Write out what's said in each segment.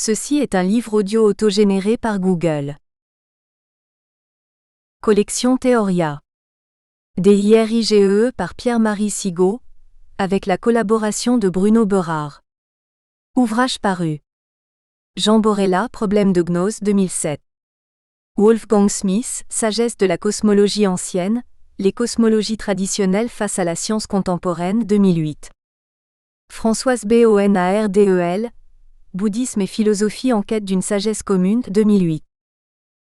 Ceci est un livre audio autogénéré par Google. Collection Théoria. DIRIGEE par Pierre-Marie Sigaud, avec la collaboration de Bruno Berard. Ouvrage paru. Jean Borella, Problème de gnose 2007. Wolfgang Smith, Sagesse de la cosmologie ancienne, les cosmologies traditionnelles face à la science contemporaine 2008. Françoise Bonardel, Bouddhisme et philosophie en quête d'une sagesse commune 2008.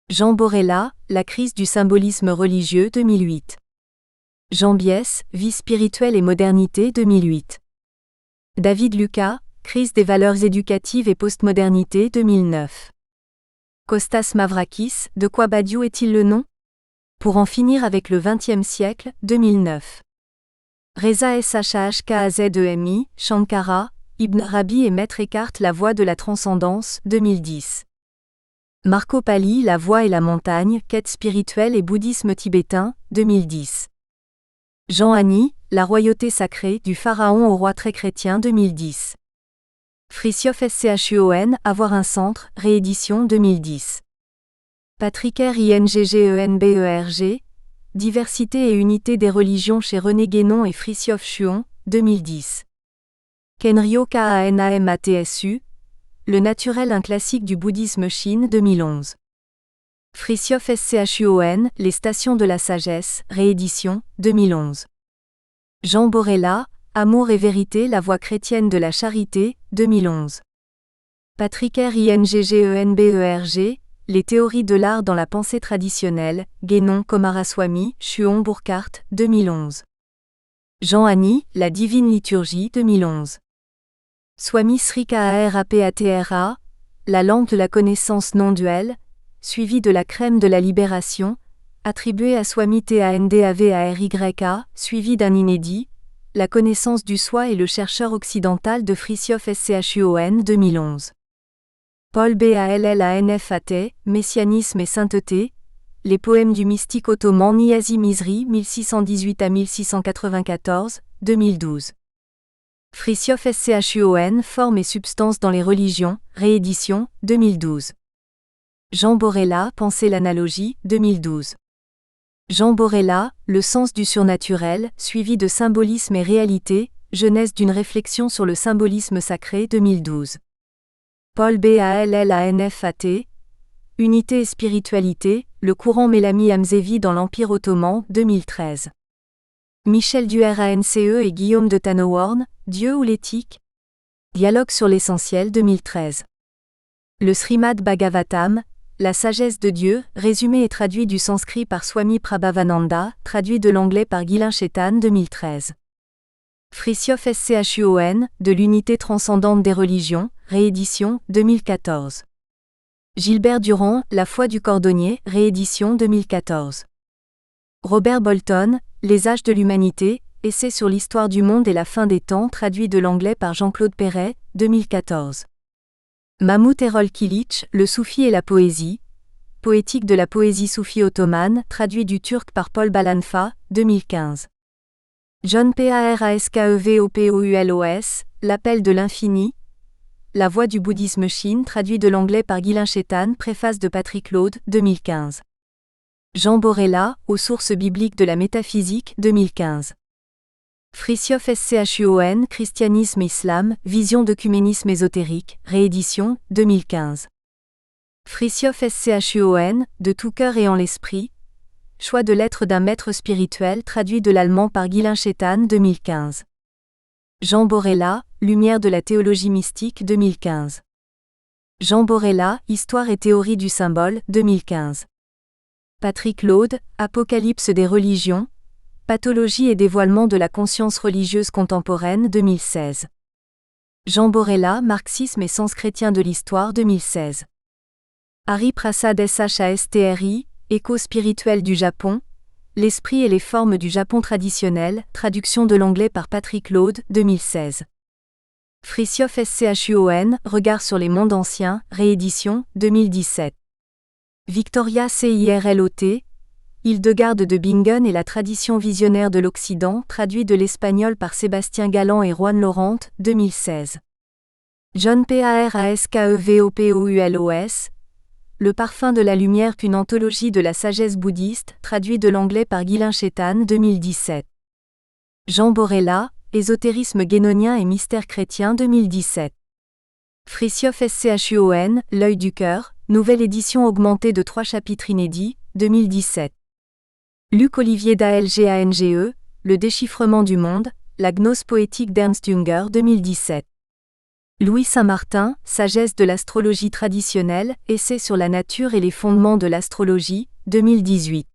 Jean Borella, La crise du symbolisme religieux 2008. Jean Biès, Vie spirituelle et modernité 2008. David Lucas, Crise des valeurs éducatives et postmodernité 2009. Kostas Mavrakis, De quoi Badiou est-il le nom? Pour en finir avec le XXe siècle 2009. Reza Shahkazemi, Shankara, Ibn Arabi et Maître Eckhart La voie de la transcendance 2010. Marco Pali La voie et la montagne, quête spirituelle et bouddhisme tibétain 2010. Jean Anny, La royauté sacrée, du pharaon au roi très chrétien 2010. Frithiof Schon, Avoir un centre, réédition 2010. Patrick Ringgenberg, Diversité et unité des religions chez René Guénon et Frithiof Schon, 2010. Kenryo Kanamatsu, Le naturel, un classique du bouddhisme Chine 2011. Frithiof Schon, Les stations de la sagesse, réédition 2011. Jean Borella, Amour et vérité, la voie chrétienne de la charité 2011. Patrick Ringgenberg, Les théories de l'art dans la pensée traditionnelle, Guénon Komaraswamy, Schon Burkhardt 2011. Jean Anny, La divine liturgie 2011. Swami Sri Karapatra, La lampe de la connaissance non duelle, suivi de La crème de la libération, attribué à Swami Tandavaryka, suivi d'un inédit, La connaissance du soi et le chercheur occidental de Frithiof Schon 2011. Paul Ballanfat, Messianisme et sainteté, Les poèmes du mystique ottoman Niazi Mizri 1618 à 1694, 2012. Frithiof Schon, Forme et substance dans les religions, réédition, 2012. Jean Borella, Penser l'analogie, 2012. Jean Borella, Le sens du surnaturel, suivi de Symbolisme et réalité, Genèse d'une réflexion sur le symbolisme sacré, 2012. Paul Ballanfat, Unité et spiritualité, Le courant Mélami Amzevi dans l'Empire ottoman, 2013. Michel Durance et Guillaume de Tanoworn, Dieu ou l'éthique? Dialogue sur l'essentiel 2013. Le Srimad Bhagavatam, La sagesse de Dieu, résumé et traduit du sanskrit par Swami Prabhavananda, traduit de l'anglais par Ghislain Chetan 2013. Frithiof Schon, De l'unité transcendante des religions, réédition, 2014. Gilbert Durand, La foi du cordonnier, réédition 2014. Robert Bolton, Les âges de l'humanité, essai sur l'histoire du monde et la fin des temps, traduit de l'anglais par Jean-Claude Perret, 2014. Mahmoud Erol Kilic, Le soufi et la poésie, poétique de la poésie soufie ottomane, traduit du turc par Paul Balanfa, 2015. John Praskevopoulos, L'appel de l'infini, La voie du bouddhisme Chine, traduit de l'anglais par Ghislain Chetan, préface de Patrick Laude, 2015. Jean Borella, Aux sources bibliques de la métaphysique, 2015. Frithiof Schon, Christianisme et Islam, Vision d'œcuménisme ésotérique, réédition, 2015. Frithiof Schon, De tout cœur et en l'esprit, Choix de l'être d'un maître spirituel, traduit de l'allemand par Ghislain Chetan, 2015. Jean Borella, Lumière de la théologie mystique, 2015. Jean Borella, Histoire et théorie du symbole, 2015. Patrick Laude, Apocalypse des religions, Pathologie et dévoilement de la conscience religieuse contemporaine 2016. Jean Borella, Marxisme et sens chrétien de l'histoire 2016. Hari Prasad Shastri, Écho spirituel du Japon, L'esprit et les formes du Japon traditionnel, traduction de l'anglais par Patrick Laude 2016. Frithiof Schon, Regard sur les mondes anciens, réédition, 2017. Victoria Cirlot, Hildegarde de Bingen et la tradition visionnaire de l'Occident, traduit de l'espagnol par Sébastien Galland et Juan Laurent, 2016. John Paraskevoupoulos, Le parfum de la lumière, une anthologie de la sagesse bouddhiste, traduit de l'anglais par Ghislain Chétan 2017. Jean Borella, Ésotérisme guénonien et mystère chrétien 2017. Frithiof Schon, L'œil du cœur, nouvelle édition augmentée de 3 chapitres inédits, 2017. Luc Olivier d'Algange, Le déchiffrement du monde, la gnose poétique d'Ernst Jünger 2017. Louis Saint-Martin, Sagesse de l'astrologie traditionnelle, Essai sur la nature et les fondements de l'astrologie, 2018.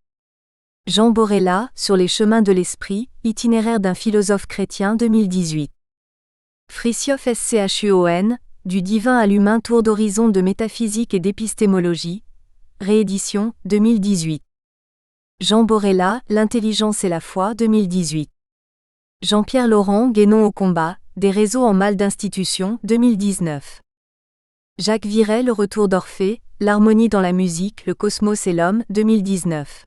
Jean Borella, Sur les chemins de l'esprit, Itinéraire d'un philosophe chrétien 2018. Frithiof Schon, Du divin à l'humain, tour d'horizon de métaphysique et d'épistémologie, réédition, 2018. Jean Borella, L'intelligence et la foi 2018. Jean-Pierre Laurent, Guénon au combat, Des réseaux en mal d'institution 2019. Jacques Viret, Le retour d'Orphée, L'harmonie dans la musique, le cosmos et l'homme 2019.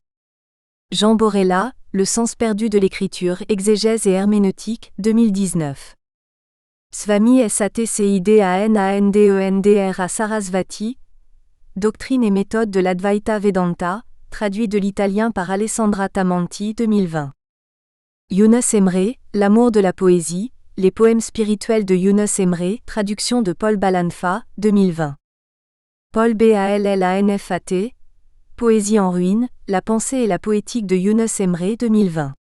Jean Borella, Le sens perdu de l'écriture, exégèse et herméneutique 2019. Swami Satcidanandendra Sarasvati, Doctrine et méthode de l'Advaita Vedanta, traduit de l'italien par Alessandra Tamanti 2020. Yunus Emre, L'amour de la poésie, les poèmes spirituels de Yunus Emre, traduction de Paul Balanfa, 2020. Paul Ballanfat, Poésie en ruine, la pensée et la poétique de Yunus Emre 2020.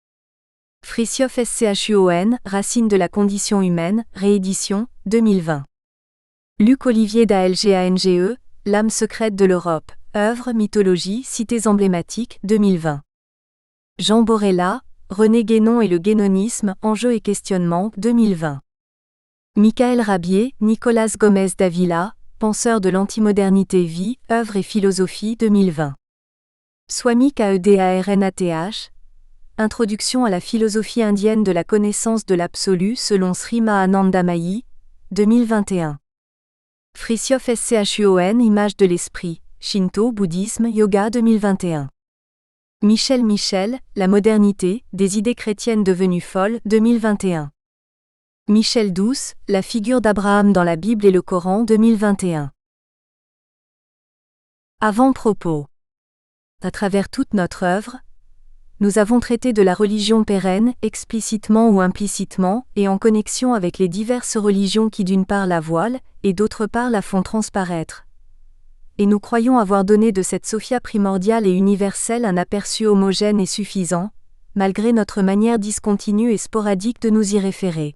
Frithiof Schon, Racine de la condition humaine, réédition, 2020. Luc Olivier d'Algange, L'âme secrète de l'Europe, œuvre, mythologie, cités emblématiques, 2020. Jean Borella, René Guénon et le guénonisme, enjeux et questionnements, 2020. Michael Rabier, Nicolas Gomez Davila, Penseur de l'antimodernité, vie, œuvre et philosophie, 2020. Swami Kedarnath, Introduction à la philosophie indienne de la connaissance de l'absolu selon Sri Mahanandamayi, 2021. Frithiof Schon, Image de l'esprit, Shinto, bouddhisme, yoga 2021. Michel, La modernité, des idées chrétiennes devenues folles, 2021. Michel Douce, La figure d'Abraham dans la Bible et le Coran, 2021. Avant-propos. À travers toute notre œuvre, nous avons traité de la religion pérenne, explicitement ou implicitement, et en connexion avec les diverses religions qui d'une part la voilent, et d'autre part la font transparaître. Et nous croyons avoir donné de cette Sophia primordiale et universelle un aperçu homogène et suffisant, malgré notre manière discontinue et sporadique de nous y référer.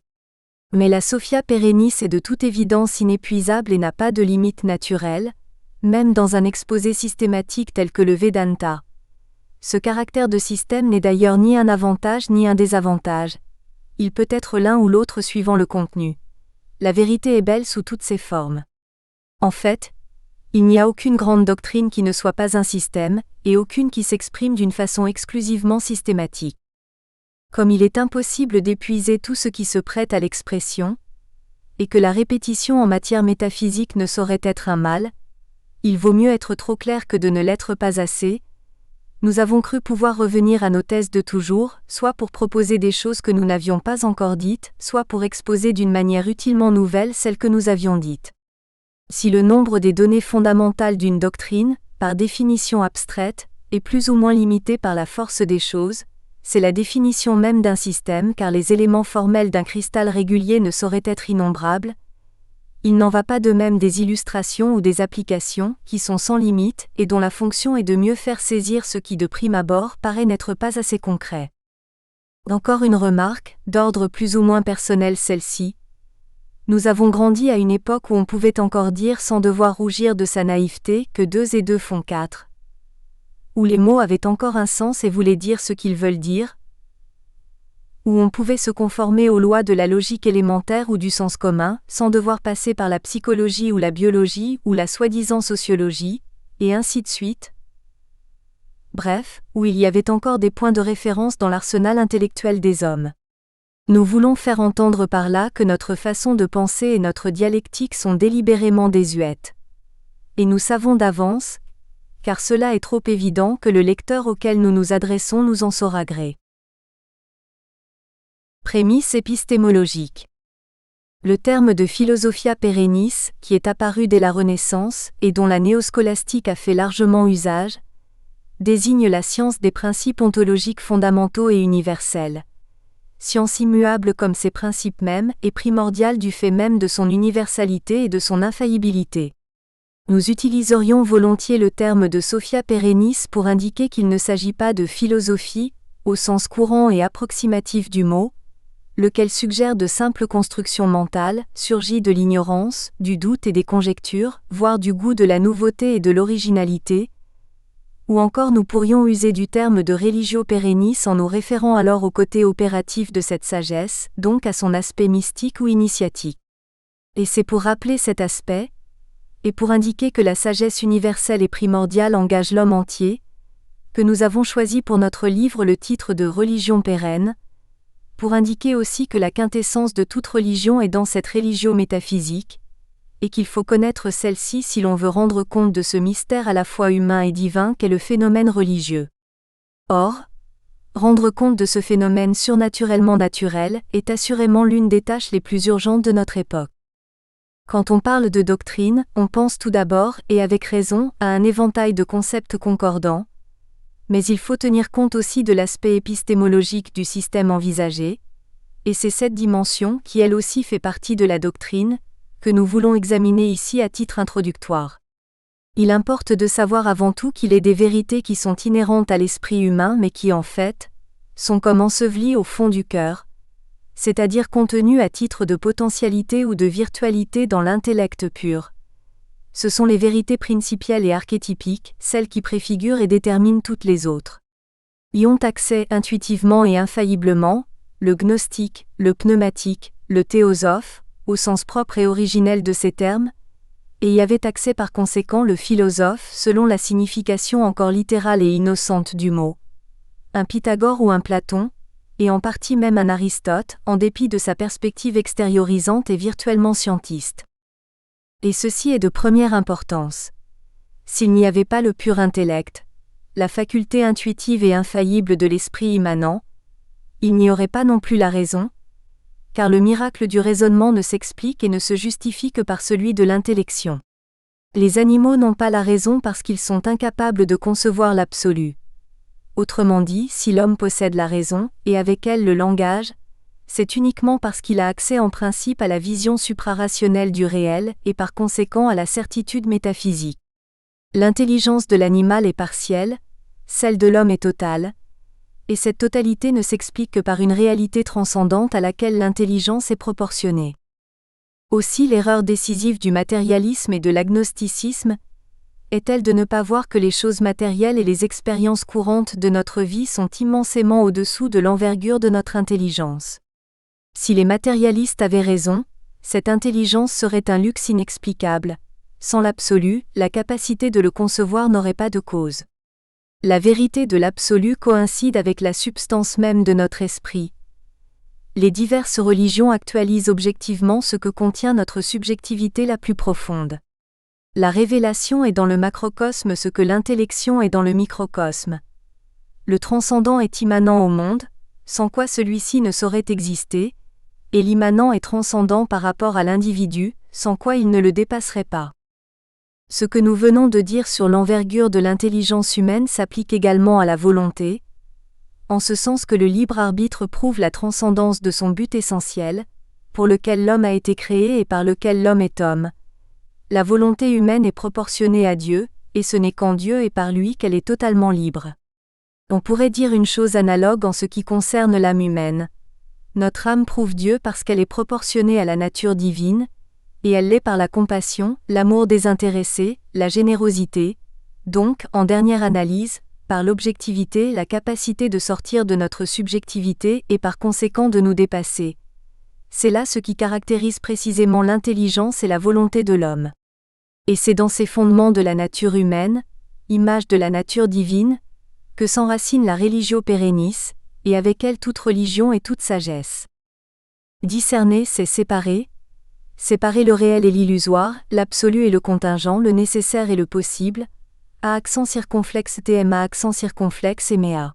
Mais la Sophia perennis est de toute évidence inépuisable et n'a pas de limite naturelle, même dans un exposé systématique tel que le Vedanta. Ce caractère de système n'est d'ailleurs ni un avantage ni un désavantage. Il peut être l'un ou l'autre suivant le contenu. La vérité est belle sous toutes ses formes. En fait, il n'y a aucune grande doctrine qui ne soit pas un système, et aucune qui s'exprime d'une façon exclusivement systématique. Comme il est impossible d'épuiser tout ce qui se prête à l'expression, et que la répétition en matière métaphysique ne saurait être un mal, il vaut mieux être trop clair que de ne l'être pas assez. Nous avons cru pouvoir revenir à nos thèses de toujours, soit pour proposer des choses que nous n'avions pas encore dites, soit pour exposer d'une manière utilement nouvelle celles que nous avions dites. Si le nombre des données fondamentales d'une doctrine, par définition abstraite, est plus ou moins limité par la force des choses, c'est la définition même d'un système car les éléments formels d'un cristal régulier ne sauraient être innombrables. Il n'en va pas de même des illustrations ou des applications, qui sont sans limite, et dont la fonction est de mieux faire saisir ce qui de prime abord paraît n'être pas assez concret. Encore une remarque, d'ordre plus ou moins personnel celle-ci. Nous avons grandi à une époque où on pouvait encore dire sans devoir rougir de sa naïveté que 2 et 2 font 4. Où les mots avaient encore un sens et voulaient dire ce qu'ils veulent dire. Où on pouvait se conformer aux lois de la logique élémentaire ou du sens commun, sans devoir passer par la psychologie ou la biologie ou la soi-disant sociologie, et ainsi de suite. Bref, où il y avait encore des points de référence dans l'arsenal intellectuel des hommes. Nous voulons faire entendre par là que notre façon de penser et notre dialectique sont délibérément désuètes. Et nous savons d'avance, car cela est trop évident que le lecteur auquel nous nous adressons nous en saura gré. Prémisse épistémologique. Le terme de philosophia perennis, qui est apparu dès la Renaissance et dont la néoscolastique a fait largement usage, désigne la science des principes ontologiques fondamentaux et universels. Science immuable comme ses principes mêmes et primordiale du fait même de son universalité et de son infaillibilité. Nous utiliserions volontiers le terme de sophia perennis pour indiquer qu'il ne s'agit pas de philosophie, au sens courant et approximatif du mot, lequel suggère de simples constructions mentales, surgies de l'ignorance, du doute et des conjectures, voire du goût de la nouveauté et de l'originalité, ou encore nous pourrions user du terme de religio perennis en nous référant alors au côté opératif de cette sagesse, donc à son aspect mystique ou initiatique. Et c'est pour rappeler cet aspect, et pour indiquer que la sagesse universelle et primordiale engage l'homme entier, que nous avons choisi pour notre livre le titre de Religion pérenne, pour indiquer aussi que la quintessence de toute religion est dans cette religio métaphysique, et qu'il faut connaître celle-ci si l'on veut rendre compte de ce mystère à la fois humain et divin qu'est le phénomène religieux. Or, rendre compte de ce phénomène surnaturellement naturel est assurément l'une des tâches les plus urgentes de notre époque. Quand on parle de doctrine, on pense tout d'abord, et avec raison, à un éventail de concepts concordants, mais il faut tenir compte aussi de l'aspect épistémologique du système envisagé, et c'est cette dimension qui elle aussi fait partie de la doctrine, que nous voulons examiner ici à titre introductoire. Il importe de savoir avant tout qu'il est des vérités qui sont inhérentes à l'esprit humain mais qui en fait, sont comme ensevelies au fond du cœur, c'est-à-dire contenues à titre de potentialité ou de virtualité dans l'intellect pur. Ce sont les vérités principielles et archétypiques, celles qui préfigurent et déterminent toutes les autres. Y ont accès intuitivement et infailliblement, le gnostique, le pneumatique, le théosophe, au sens propre et originel de ces termes, et y avait accès par conséquent le philosophe selon la signification encore littérale et innocente du mot. Un Pythagore ou un Platon, et en partie même un Aristote, en dépit de sa perspective extériorisante et virtuellement scientiste. Et ceci est de première importance. S'il n'y avait pas le pur intellect, la faculté intuitive et infaillible de l'esprit immanent, il n'y aurait pas non plus la raison, car le miracle du raisonnement ne s'explique et ne se justifie que par celui de l'intellection. Les animaux n'ont pas la raison parce qu'ils sont incapables de concevoir l'absolu. Autrement dit, si l'homme possède la raison, et avec elle le langage, c'est uniquement parce qu'il a accès en principe à la vision suprarationnelle du réel et par conséquent à la certitude métaphysique. L'intelligence de l'animal est partielle, celle de l'homme est totale, et cette totalité ne s'explique que par une réalité transcendante à laquelle l'intelligence est proportionnée. Aussi l'erreur décisive du matérialisme et de l'agnosticisme est-elle de ne pas voir que les choses matérielles et les expériences courantes de notre vie sont immensément au-dessous de l'envergure de notre intelligence. Si les matérialistes avaient raison, cette intelligence serait un luxe inexplicable. Sans l'absolu, la capacité de le concevoir n'aurait pas de cause. La vérité de l'absolu coïncide avec la substance même de notre esprit. Les diverses religions actualisent objectivement ce que contient notre subjectivité la plus profonde. La révélation est dans le macrocosme ce que l'intellection est dans le microcosme. Le transcendant est immanent au monde, sans quoi celui-ci ne saurait exister, et l'immanent est transcendant par rapport à l'individu, sans quoi il ne le dépasserait pas. Ce que nous venons de dire sur l'envergure de l'intelligence humaine s'applique également à la volonté, en ce sens que le libre arbitre prouve la transcendance de son but essentiel, pour lequel l'homme a été créé et par lequel l'homme est homme. La volonté humaine est proportionnée à Dieu, et ce n'est qu'en Dieu et par lui qu'elle est totalement libre. On pourrait dire une chose analogue en ce qui concerne l'âme humaine. Notre âme prouve Dieu parce qu'elle est proportionnée à la nature divine, et elle l'est par la compassion, l'amour désintéressé, la générosité, donc, en dernière analyse, par l'objectivité, la capacité de sortir de notre subjectivité et par conséquent de nous dépasser. C'est là ce qui caractérise précisément l'intelligence et la volonté de l'homme. Et c'est dans ces fondements de la nature humaine, image de la nature divine, que s'enracine la religio perennis, et avec elle toute religion et toute sagesse. Discerner, c'est séparer le réel et l'illusoire, l'absolu et le contingent, le nécessaire et le possible, à accent circonflexe TMA accent circonflexe et MEA.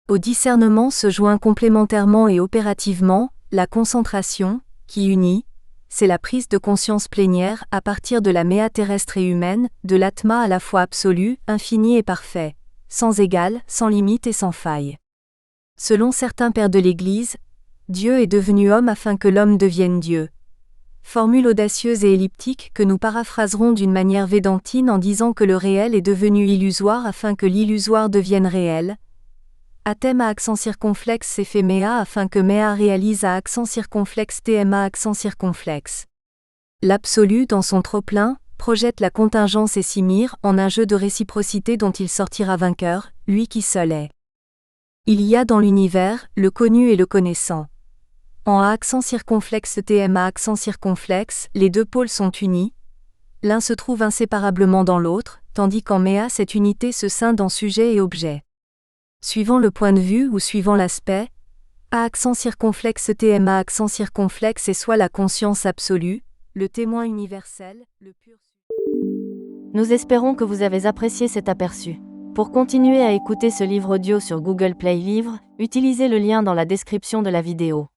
Au discernement se joint complémentairement et opérativement, la concentration, qui unit, c'est la prise de conscience plénière à partir de la méa terrestre et humaine, de l'atma à la fois absolu, infini et parfait, sans égal, sans limite et sans faille. Selon certains pères de l'Église, Dieu est devenu homme afin que l'homme devienne Dieu. Formule audacieuse et elliptique que nous paraphraserons d'une manière védantine en disant que le réel est devenu illusoire afin que l'illusoire devienne réel. Athème à accent circonflexe s'est fait méa afin que méa réalise à accent circonflexe tma accent circonflexe. L'absolu dans son trop-plein projette la contingence et s'y en un jeu de réciprocité dont il sortira vainqueur, lui qui seul est. Il y a dans l'univers le connu et le connaissant. En A accent circonflexe TMA accent circonflexe, les deux pôles sont unis. L'un se trouve inséparablement dans l'autre, tandis qu'en méa cette unité se scinde en sujet et objet. Suivant le point de vue ou suivant l'aspect, A accent circonflexe TMA accent circonflexe est soit la conscience absolue, le témoin universel, le pur. Nous espérons que vous avez apprécié cet aperçu. Pour continuer à écouter ce livre audio sur Google Play Livres, utilisez le lien dans la description de la vidéo.